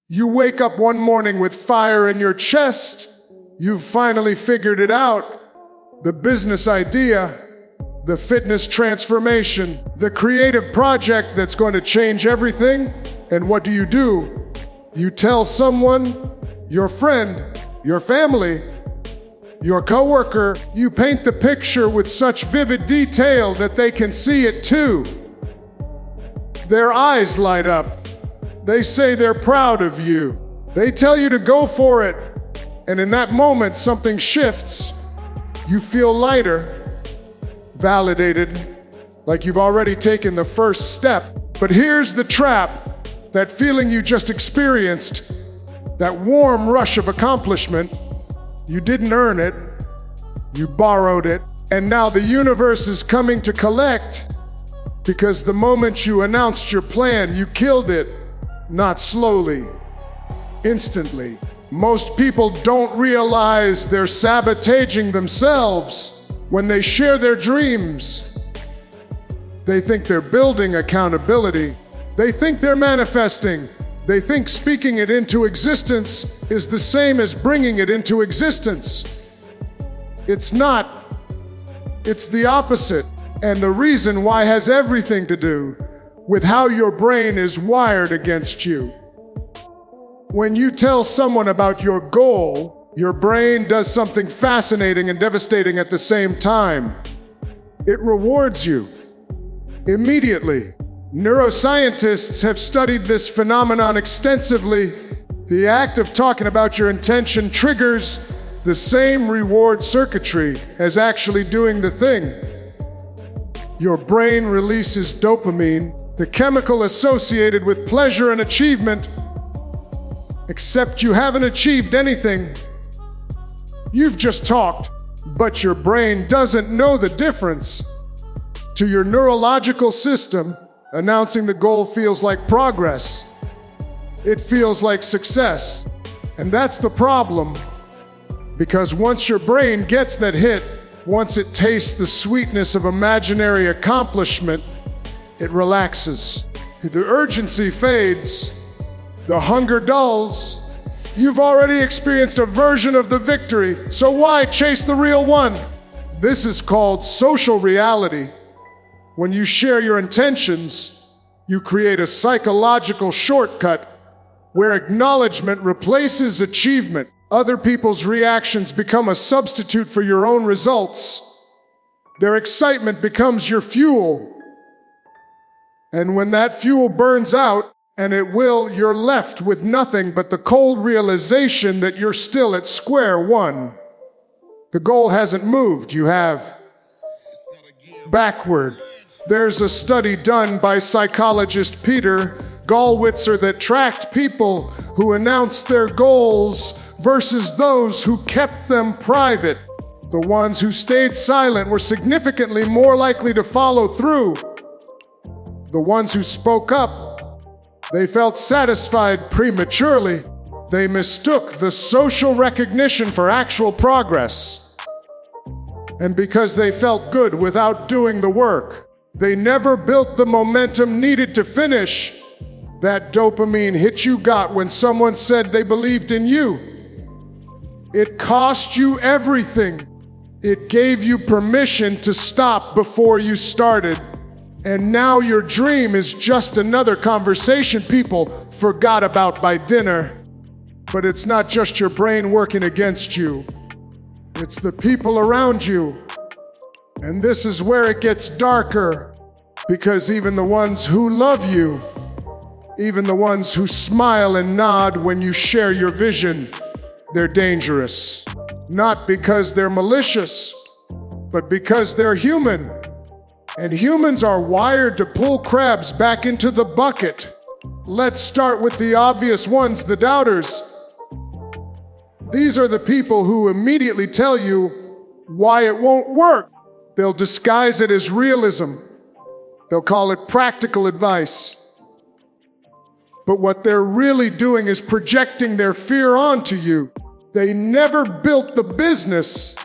You wake up one morning with fire in your chest. You've finally figured it out. The business idea, the fitness transformation, the creative project that's going to change everything. And what do? You tell someone, your friend, your family, your coworker. You paint the picture with such vivid detail that they can see it too. Their eyes light up. They say they're proud of you. They tell you to go for it. And in that moment, something shifts. You feel lighter, validated, like you've already taken the first step. But here's the trap. That feeling you just experienced, that warm rush of accomplishment, you didn't earn it, you borrowed it, and now the universe is coming to collect because the moment you announced your plan, you killed it, not slowly, instantly. Most people don't realize they're sabotaging themselves when they share their dreams. They think they're building accountability. They think they're manifesting. They think speaking it into existence is the same as bringing it into existence. It's not. It's the opposite. And the reason why has everything to do with how your brain is wired against you. When you tell someone about your goal, your brain does something fascinating and devastating at the same time. It rewards you immediately. Neuroscientists have studied this phenomenon extensively. The act of talking about your intention triggers the same reward circuitry as actually doing the thing. Your brain releases dopamine, the chemical associated with pleasure and achievement. Except you haven't achieved anything. You've just talked, but your brain doesn't know the difference. To your neurological system, announcing the goal feels like progress. It feels like success. And that's the problem. Because once your brain gets that hit, once it tastes the sweetness of imaginary accomplishment, it relaxes. The urgency fades. The hunger dulls. You've already experienced a version of the victory, so why chase the real one? This is called social reality. When you share your intentions, you create a psychological shortcut where acknowledgement replaces achievement. Other people's reactions become a substitute for your own results. Their excitement becomes your fuel. And when that fuel burns out, and it will, you're left with nothing but the cold realization that you're still at square one. The goal hasn't moved, you have backward. There's a study done by psychologist Peter Gallwitzer that tracked people who announced their goals versus those who kept them private. The ones who stayed silent were significantly more likely to follow through. The ones who spoke up, they felt satisfied prematurely. They mistook the social recognition for actual progress. And because they felt good without doing the work, they never built the momentum needed to finish. That dopamine hit you got when someone said they believed in you. It cost you everything. It gave you permission to stop before you started. And now your dream is just another conversation people forgot about by dinner. But it's not just your brain working against you. It's the people around you. And this is where it gets darker, because even the ones who love you, even the ones who smile and nod when you share your vision, they're dangerous. Not because they're malicious, but because they're human. And humans are wired to pull crabs back into the bucket. Let's start with the obvious ones, the doubters. These are the people who immediately tell you why it won't work. They'll disguise it as realism. They'll call it practical advice. But what they're really doing is projecting their fear onto you. They never built the business,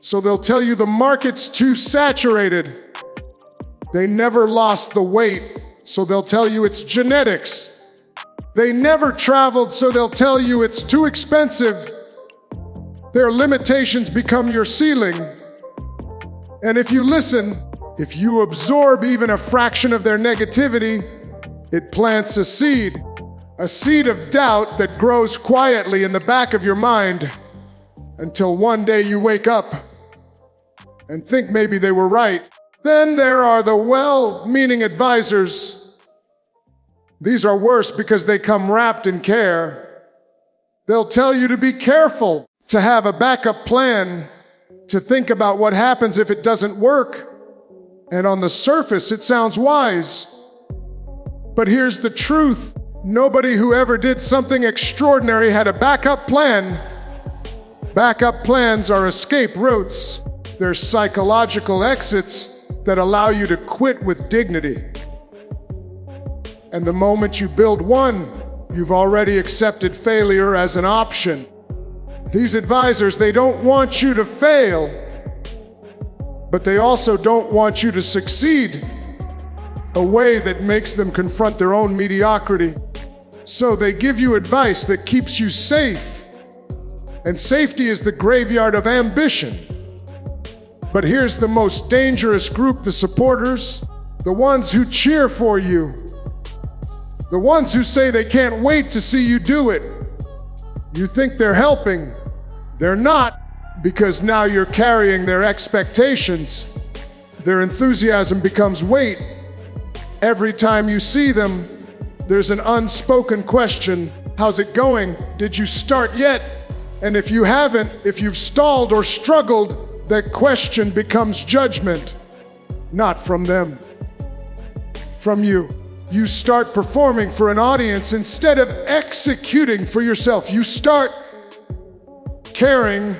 so they'll tell you the market's too saturated. They never lost the weight, so they'll tell you it's genetics. They never traveled, so they'll tell you it's too expensive. Their limitations become your ceiling. And if you listen, if you absorb even a fraction of their negativity, it plants a seed of doubt that grows quietly in the back of your mind until one day you wake up and think maybe they were right. Then there are the well-meaning advisors. These are worse because they come wrapped in care. They'll tell you to be careful, to have a backup plan, to think about what happens if it doesn't work. And on the surface, it sounds wise. But here's the truth. Nobody who ever did something extraordinary had a backup plan. Backup plans are escape routes. They're psychological exits that allow you to quit with dignity. And the moment you build one, you've already accepted failure as an option. These advisors, they don't want you to fail, but they also don't want you to succeed, a way that makes them confront their own mediocrity. So they give you advice that keeps you safe, and safety is the graveyard of ambition. But here's the most dangerous group, the supporters, the ones who cheer for you, the ones who say they can't wait to see you do it. You think they're helping. They're not, because now you're carrying their expectations. Their enthusiasm becomes weight. Every time you see them, there's an unspoken question. How's it going? Did you start yet? And if you haven't, if you've stalled or struggled, that question becomes judgment. Not from them, from you. You start performing for an audience instead of executing for yourself. You start caring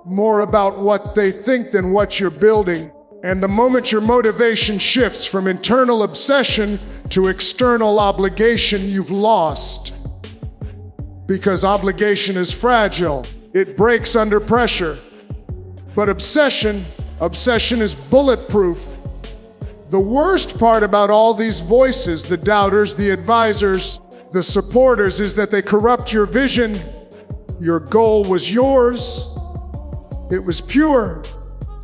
more about what they think than what you're building. And the moment your motivation shifts from internal obsession to external obligation, you've lost. Because obligation is fragile. It breaks under pressure. But obsession is bulletproof. The worst part about all these voices, the doubters, the advisors, the supporters, is that they corrupt your vision. Your goal was yours. It was pure.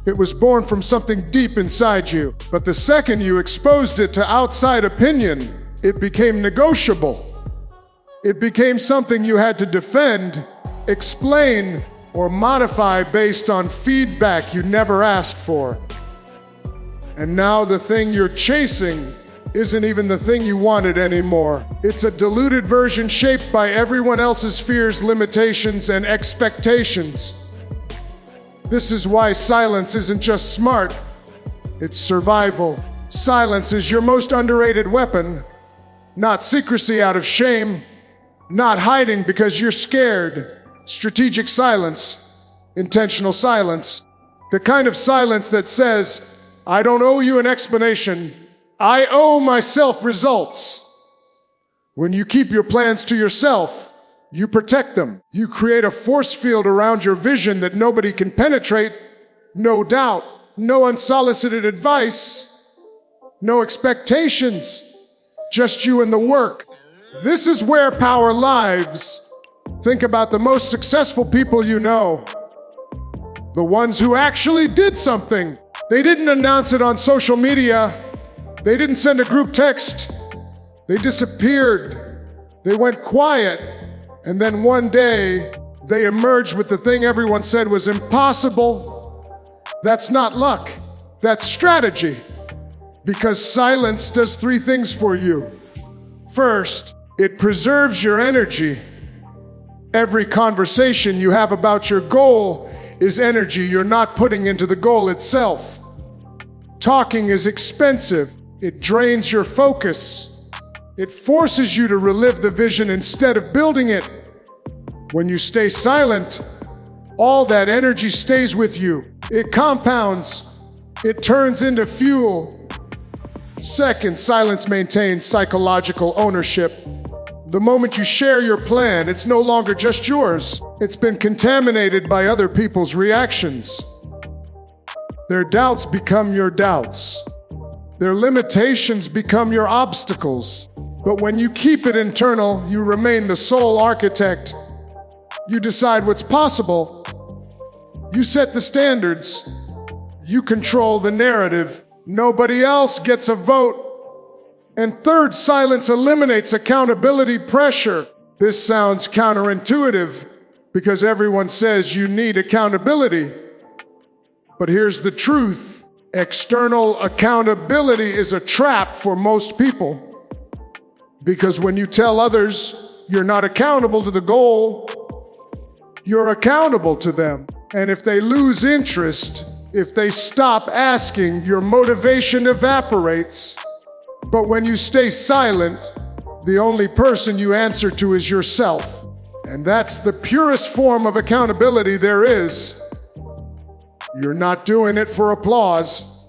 It was born from something deep inside you. But the second you exposed it to outside opinion, it became negotiable. It became something you had to defend, explain, or modify based on feedback you never asked for. And now the thing you're chasing isn't even the thing you wanted anymore. It's a diluted version shaped by everyone else's fears, limitations, and expectations. This is why silence isn't just smart, it's survival. Silence is your most underrated weapon. Not secrecy out of shame, not hiding because you're scared. Strategic silence, intentional silence. The kind of silence that says, I don't owe you an explanation. I owe myself results. When you keep your plans to yourself, you protect them. You create a force field around your vision that nobody can penetrate. No doubt, no unsolicited advice, no expectations, just you and the work. This is where power lives. Think about the most successful people you know. The ones who actually did something. They didn't announce it on social media. They didn't send a group text. They disappeared. They went quiet. And then one day, they emerged with the thing everyone said was impossible. That's not luck. That's strategy. Because silence does three things for you. First, it preserves your energy. Every conversation you have about your goal is energy you're not putting into the goal itself. Talking is expensive. It drains your focus. It forces you to relive the vision instead of building it. When you stay silent, all that energy stays with you. It compounds. It turns into fuel. Second, silence maintains psychological ownership. The moment you share your plan, it's no longer just yours. It's been contaminated by other people's reactions. Their doubts become your doubts. Their limitations become your obstacles. But when you keep it internal, you remain the sole architect. You decide what's possible. You set the standards. You control the narrative. Nobody else gets a vote. And third, silence eliminates accountability pressure. This sounds counterintuitive because everyone says you need accountability. But here's the truth. External accountability is a trap for most people. Because when you tell others you're not accountable to the goal, you're accountable to them. And if they lose interest, if they stop asking, your motivation evaporates. But when you stay silent, the only person you answer to is yourself. And that's the purest form of accountability there is. You're not doing it for applause.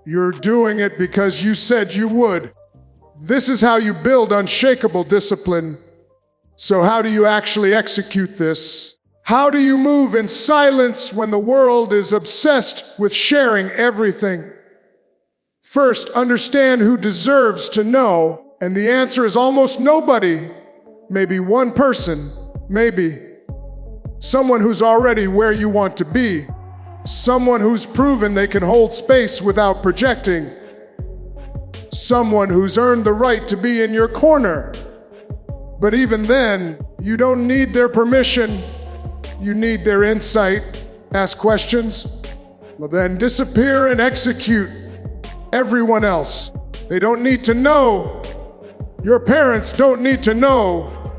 You're doing it because you said you would. This is how you build unshakable discipline. So how do you actually execute this? How do you move in silence when the world is obsessed with sharing everything? First, understand who deserves to know, and the answer is almost nobody. Maybe one person, maybe. Someone who's already where you want to be. Someone who's proven they can hold space without projecting. Someone who's earned the right to be in your corner. But even then, you don't need their permission. You need their insight. Ask questions. Well, then disappear and execute. Everyone else, they don't need to know. Your parents don't need to know.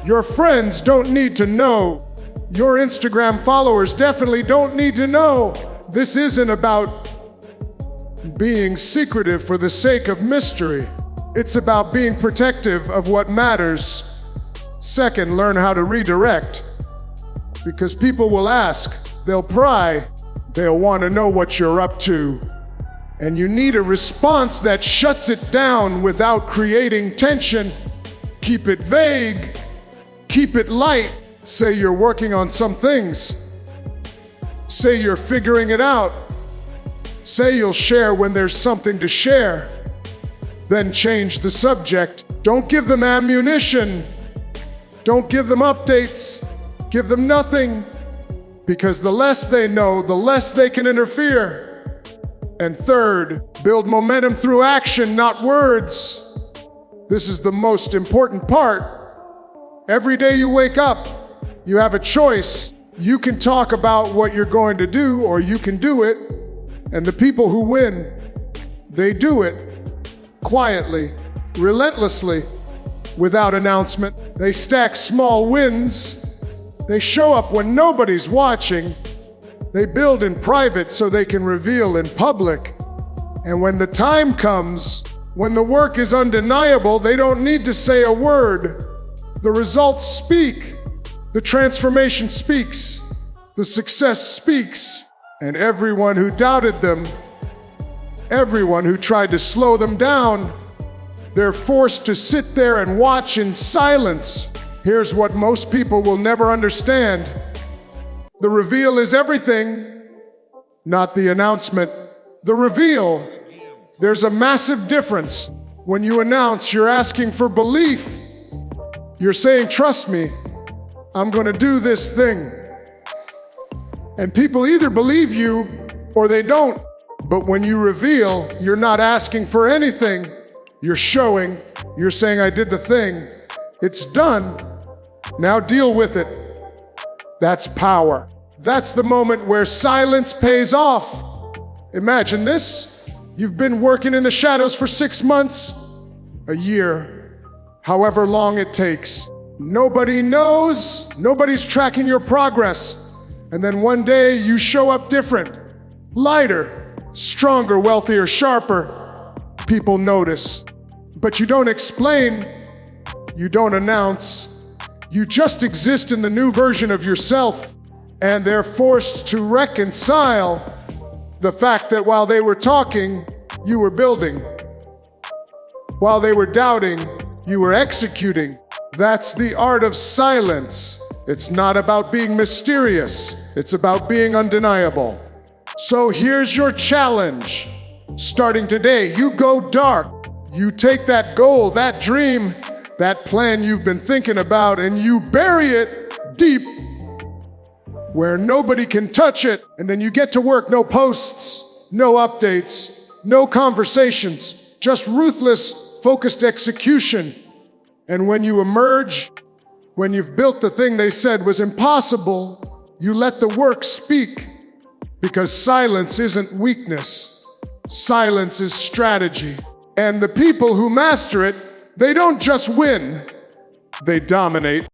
Your friends don't need to know. Your Instagram followers definitely don't need to know. This isn't about being secretive for the sake of mystery. It's about being protective of what matters. Second, learn how to redirect. Because people will ask, they'll pry, they'll want to know what you're up to. And you need a response that shuts it down without creating tension. Keep it vague, keep it light. Say you're working on some things. Say you're figuring it out. Say you'll share when there's something to share. Then change the subject. Don't give them ammunition. Don't give them updates. Give them nothing. Because the less they know, the less they can interfere. And third, build momentum through action, not words. This is the most important part. Every day you wake up, you have a choice. You can talk about what you're going to do, or you can do it. And the people who win, they do it quietly, relentlessly, without announcement. They stack small wins. They show up when nobody's watching. They build in private so they can reveal in public. And when the time comes, when the work is undeniable, they don't need to say a word. The results speak. The transformation speaks. The success speaks. And everyone who doubted them, everyone who tried to slow them down, they're forced to sit there and watch in silence. Here's what most people will never understand. The reveal is everything, not the announcement. The reveal. There's a massive difference. When you announce, you're asking for belief. You're saying, trust me, I'm going to do this thing. And people either believe you or they don't. But when you reveal, you're not asking for anything. You're showing, you're saying, I did the thing. It's done. Now deal with it. That's power. That's the moment where silence pays off. Imagine this. You've been working in the shadows for 6 months, a year, however long it takes. Nobody knows. Nobody's tracking your progress. And then one day you show up different, lighter, stronger, wealthier, sharper. People notice. But you don't explain. You don't announce. You just exist in the new version of yourself. And they're forced to reconcile the fact that while they were talking, you were building. While they were doubting, you were executing. That's the art of silence. It's not about being mysterious. It's about being undeniable. So here's your challenge. Starting today, you go dark. You take that goal, that dream, that plan you've been thinking about, and you bury it deep where nobody can touch it. And then you get to work, no posts, no updates, no conversations, just ruthless, focused execution. And when you emerge, when you've built the thing they said was impossible, you let the work speak. Because silence isn't weakness. Silence is strategy. And the people who master it, they don't just win, they dominate.